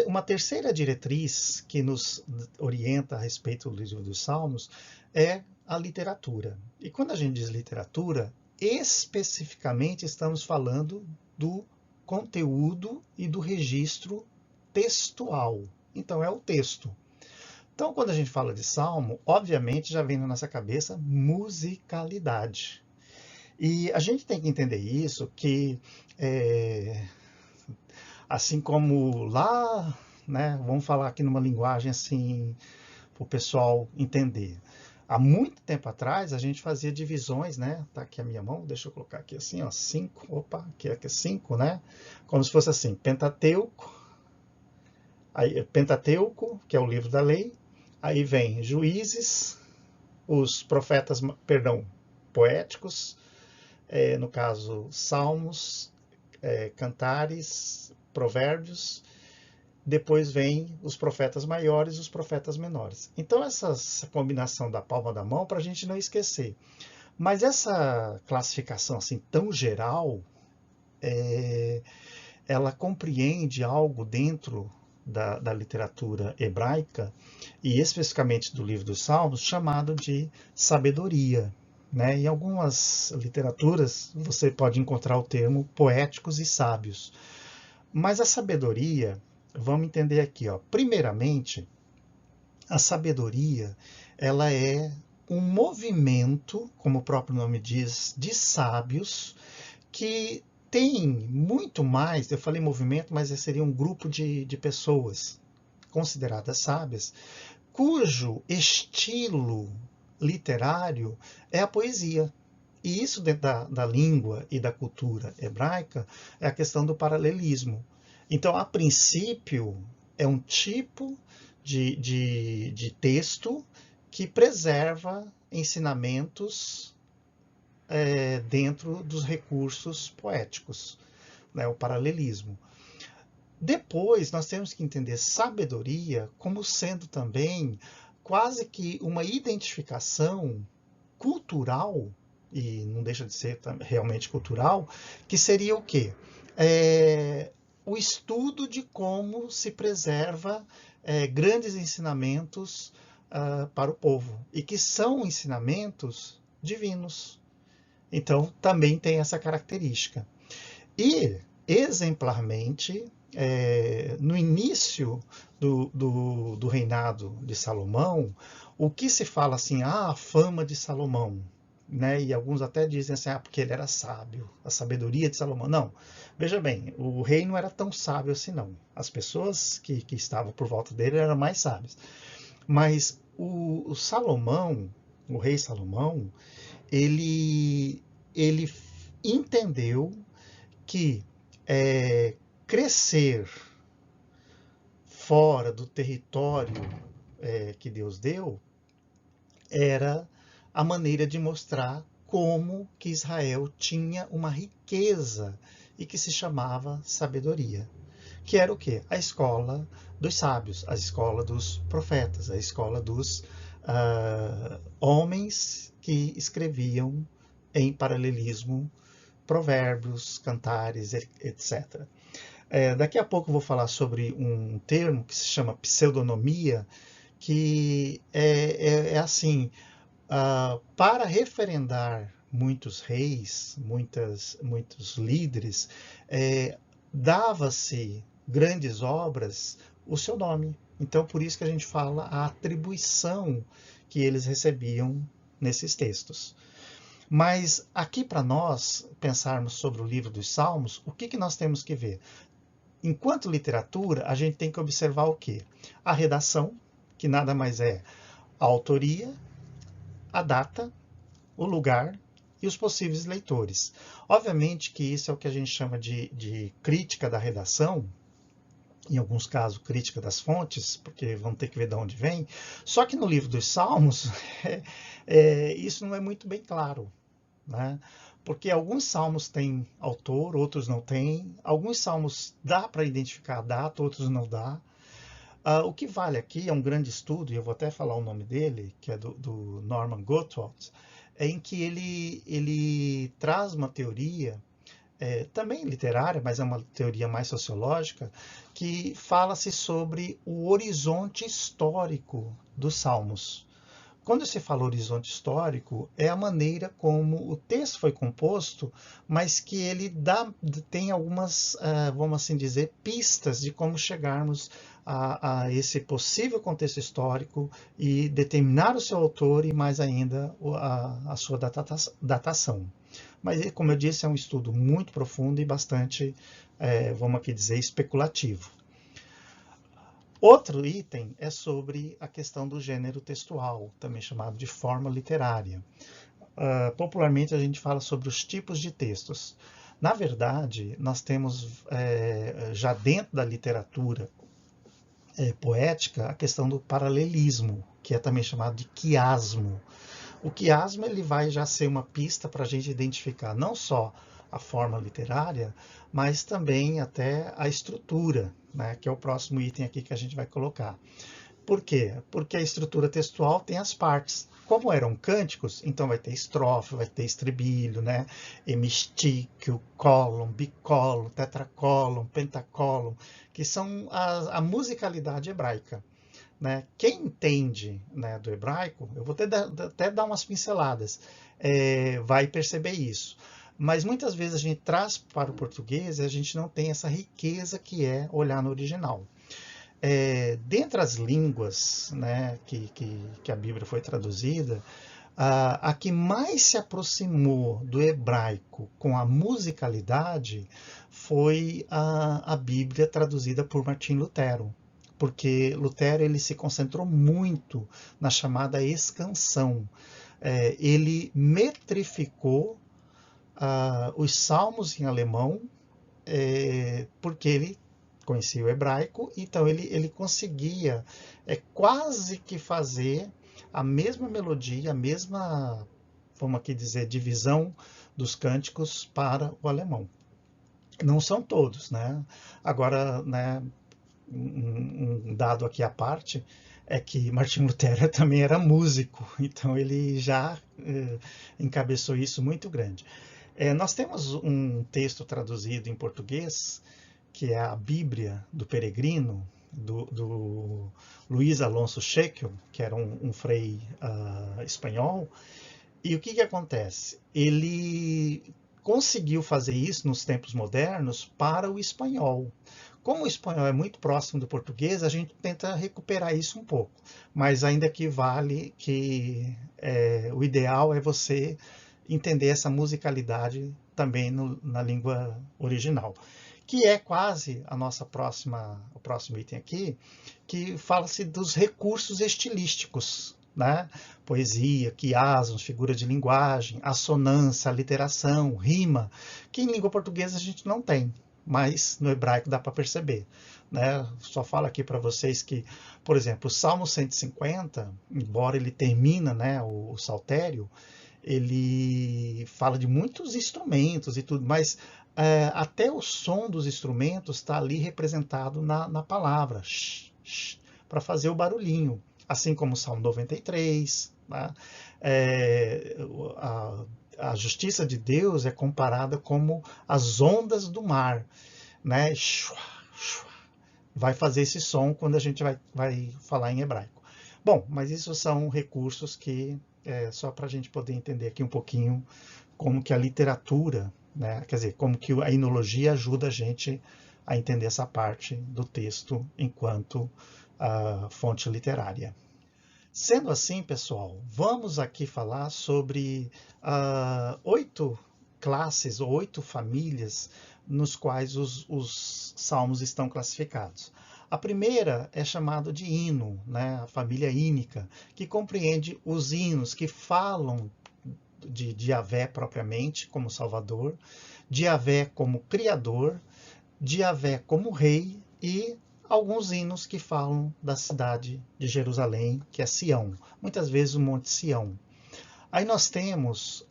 Uma terceira diretriz que nos orienta a respeito do livro dos Salmos é a literatura. E quando a gente diz literatura, especificamente estamos falando do conteúdo e do registro textual. Então é o texto. Então quando a gente fala de Salmo, obviamente já vem na nossa cabeça musicalidade. E a gente tem que entender isso, que assim como lá, né, vamos falar aqui numa linguagem assim, para o pessoal entender. Há muito tempo atrás, a gente fazia divisões, né? Tá aqui a minha mão, deixa eu colocar aqui assim, ó, 5, opa, aqui é 5, né? Como se fosse assim, Pentateuco, aí, Pentateuco, que é o livro da lei, aí vem Juízes, os profetas, perdão, poéticos, no caso, Salmos, Cantares, Provérbios, depois vem os profetas maiores e os profetas menores. Então essa combinação da palma da mão para a gente não esquecer. Mas essa classificação assim tão geral, ela compreende algo dentro da literatura hebraica, e especificamente do livro dos Salmos, chamado de sabedoria. Né? Em algumas literaturas você pode encontrar o termo poéticos e sábios. Mas a sabedoria, vamos entender aqui, ó. Primeiramente, a sabedoria, ela é um movimento, como o próprio nome diz, de sábios, que tem muito mais, eu falei movimento, mas seria um grupo de pessoas consideradas sábias, cujo estilo literário é a poesia. E isso dentro da língua e da cultura hebraica é a questão do paralelismo. Então, a princípio, é um tipo de texto que preserva ensinamentos dentro dos recursos poéticos, né, o paralelismo. Depois, nós temos que entender sabedoria como sendo também quase que uma identificação cultural, e não deixa de ser realmente cultural, que seria o quê? O estudo de como se preserva grandes ensinamentos para o povo, e que são ensinamentos divinos. Então, também tem essa característica. E, exemplarmente, no início do reinado de Salomão, o que se fala assim, a fama de Salomão, né? E alguns até dizem assim, porque ele era sábio, a sabedoria de Salomão. Não, veja bem, o rei não era tão sábio assim não. As pessoas que estavam por volta dele eram mais sábias. Mas o Salomão, o rei Salomão, ele entendeu que crescer fora do território que Deus deu era a maneira de mostrar como que Israel tinha uma riqueza e que se chamava sabedoria. Que era o quê? A escola dos sábios, a escola dos profetas, a escola dos homens que escreviam em paralelismo provérbios, cantares, etc. Daqui a pouco eu vou falar sobre um termo que se chama pseudonomia, que é assim, para referendar muitos reis, muitos líderes, dava-se grandes obras o seu nome. Então, por isso que a gente fala a atribuição que eles recebiam nesses textos. Mas aqui para nós pensarmos sobre o livro dos Salmos, o que nós temos que ver? Enquanto literatura, a gente tem que observar o quê? A redação, que nada mais é a autoria, a data, o lugar e os possíveis leitores. Obviamente que isso é o que a gente chama de crítica da redação, em alguns casos crítica das fontes, porque vão ter que ver de onde vem. Só que no livro dos Salmos, isso não é muito bem claro. Né? Porque alguns salmos têm autor, outros não têm. Alguns salmos dá para identificar a data, outros não dá. O que vale aqui é um grande estudo, e eu vou até falar o nome dele, que é do Norman Gottwald, em que ele traz uma teoria, também literária, mas é uma teoria mais sociológica, que fala-se sobre o horizonte histórico dos salmos. Quando se fala horizonte histórico, é a maneira como o texto foi composto, mas que ele tem algumas, vamos assim dizer, pistas de como chegarmos a esse possível contexto histórico e determinar o seu autor e mais ainda a sua datação. Mas, como eu disse, é um estudo muito profundo e bastante, vamos aqui dizer, especulativo. Outro item é sobre a questão do gênero textual, também chamado de forma literária. Popularmente a gente fala sobre os tipos de textos. Na verdade, nós temos já dentro da literatura poética a questão do paralelismo, que é também chamado de quiasmo. O quiasmo ele vai já ser uma pista para a gente identificar não só a forma literária, mas também até a estrutura, né, que é o próximo item aqui que a gente vai colocar. Por quê? Porque a estrutura textual tem as partes. Como eram cânticos, então vai ter estrofe, vai ter estribilho, né? Hemistíquio, cólon, bicólon, tetracólon, pentacólon, que são a musicalidade hebraica. Né? Quem entende, né, do hebraico, eu vou até dar umas pinceladas, vai perceber isso. Mas muitas vezes a gente traz para o português e a gente não tem essa riqueza que é olhar no original. Dentre as línguas, né, que a Bíblia foi traduzida, a que mais se aproximou do hebraico com a musicalidade foi a Bíblia traduzida por Martim Lutero. Porque Lutero ele se concentrou muito na chamada escansão. Ele metrificou os salmos em alemão, porque ele conhecia o hebraico, então ele conseguia quase que fazer a mesma melodia, a mesma, vamos aqui dizer, divisão dos cânticos para o alemão. Não são todos, né? Agora, né, um dado aqui à parte é que Martim Lutero também era músico, então ele já encabeçou isso muito grande. Nós temos um texto traduzido em português, que é a Bíblia do Peregrino, do Luiz Alonso Scheckel, que era um frei espanhol. E o que acontece? Ele conseguiu fazer isso nos tempos modernos para o espanhol. Como o espanhol é muito próximo do português, a gente tenta recuperar isso um pouco. Mas ainda que vale que o ideal é você entender essa musicalidade também na língua original. Que é quase o próximo item aqui, que fala-se dos recursos estilísticos, né? Poesia, quiasmos, figura de linguagem, assonância, aliteração, rima, que em língua portuguesa a gente não tem, mas no hebraico dá para perceber. Né? Só falo aqui para vocês que, por exemplo, o Salmo 150, embora ele termina, né, o saltério, ele fala de muitos instrumentos e tudo, mas até o som dos instrumentos está ali representado na palavra, para fazer o barulhinho. Assim como o Salmo 93, né? A justiça de Deus é comparada como as ondas do mar, né? Vai fazer esse som quando a gente vai falar em hebraico. Bom, mas isso são recursos que só para a gente poder entender aqui um pouquinho como que a literatura, né? Quer dizer, como que a enologia ajuda a gente a entender essa parte do texto enquanto fonte literária. Sendo assim, pessoal, vamos aqui falar sobre 8 classes ou 8 famílias nos quais os salmos estão classificados. A primeira é chamada de hino, né? A família ínica, que compreende os hinos que falam de Yahvé propriamente como Salvador, de Yahvé como Criador, de Yahvé como Rei e alguns hinos que falam da cidade de Jerusalém, que é Sião, muitas vezes o Monte Sião. Aí nós temos,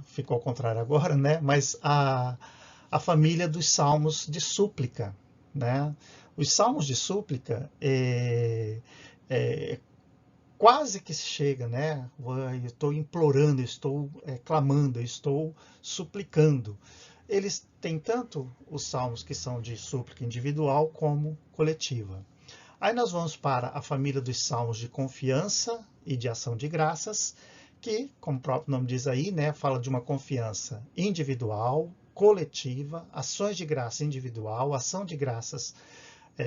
ficou ao contrário agora, né? Mas a família dos salmos de súplica, né? Os salmos de súplica quase que se chega, né? Eu estou implorando, eu estou clamando, eu estou suplicando. Eles têm tanto os salmos que são de súplica individual como coletiva. Aí nós vamos para a família dos salmos de confiança e de ação de graças, que, como o próprio nome diz aí, né, fala de uma confiança individual, coletiva, ações de graça individual, ação de graças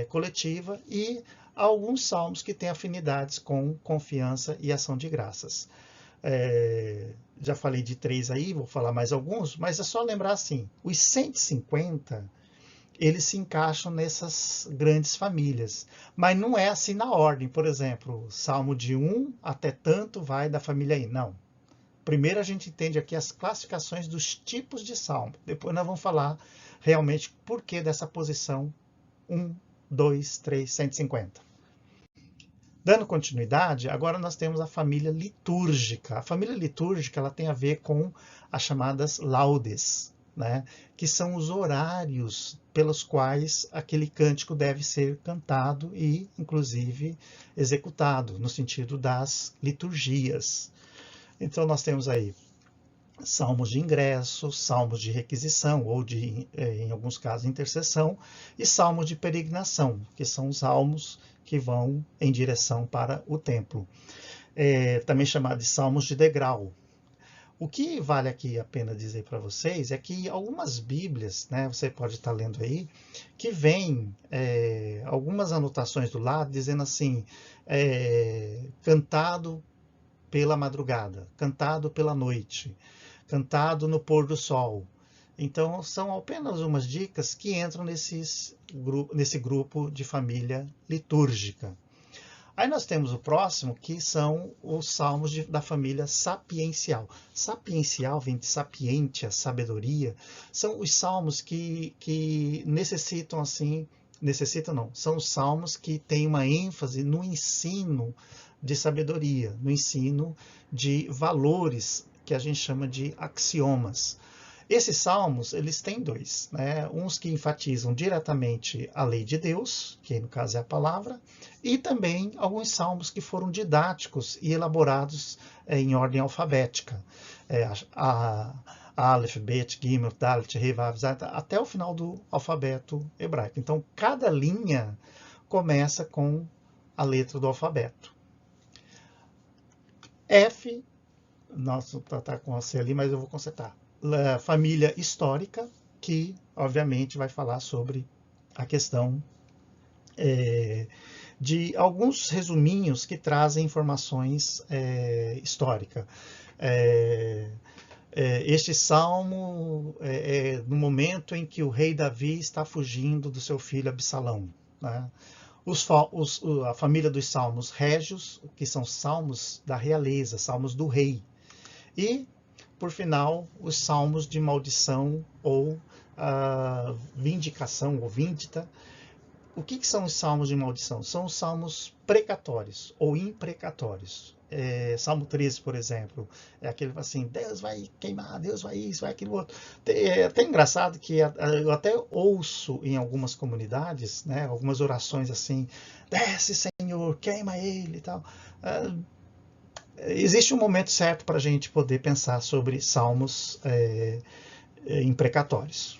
coletiva, e alguns salmos que têm afinidades com confiança e ação de graças. Já falei de 3 aí, vou falar mais alguns, mas é só lembrar assim, os 150, eles se encaixam nessas grandes famílias, mas não é assim na ordem. Por exemplo, Salmo de 1 até tanto vai da família I, não. Primeiro a gente entende aqui as classificações dos tipos de salmo, depois nós vamos falar realmente por que dessa posição 1, 2, 3, 150. Dando continuidade, agora nós temos a família litúrgica. A família litúrgica ela tem a ver com as chamadas laudes, né? Que são os horários pelos quais aquele cântico deve ser cantado e, inclusive, executado, no sentido das liturgias. Então, nós temos aí salmos de ingresso, salmos de requisição, ou em alguns casos, intercessão, e salmos de peregrinação, que são os salmos que vão em direção para o templo. Também chamado de salmos de degrau. O que vale aqui a pena dizer para vocês é que algumas bíblias, né, você pode estar lendo aí, que vem algumas anotações do lado dizendo assim, cantado pela madrugada, cantado pela noite, cantado no pôr do sol. Então, são apenas umas dicas que entram nesse grupo de família litúrgica. Aí nós temos o próximo, que são os salmos da família sapiencial. Sapiencial vem de sapientia, sabedoria. São os salmos que necessitam, assim, são os salmos que têm uma ênfase no ensino de sabedoria, no ensino de valores que a gente chama de axiomas. Esses salmos, eles têm 2, né? Uns que enfatizam diretamente a lei de Deus, que no caso é a palavra, e também alguns salmos que foram didáticos e elaborados em ordem alfabética. Aleph, Bet, Gimel, Dalet, He, Vav, Zat, até o final do alfabeto hebraico. Então, cada linha começa com a letra do alfabeto. F, nossa, tá com a C ali, mas eu vou consertar. Família histórica, que obviamente vai falar sobre a questão de alguns resuminhos que trazem informações históricas. Este salmo no momento em que o rei Davi está fugindo do seu filho Absalão, né? A família dos salmos régios, que são salmos da realeza, salmos do rei. E, por final, os salmos de maldição ou vindicação ou vindita. O que são os salmos de maldição? São os salmos precatórios ou imprecatórios. Salmo 13, por exemplo, é aquele assim, Deus vai queimar, Deus vai isso, vai aquilo outro. É até engraçado que eu até ouço em algumas comunidades, né, algumas orações assim, desce Senhor, queima ele e tal. Existe um momento certo para a gente poder pensar sobre salmos imprecatórios.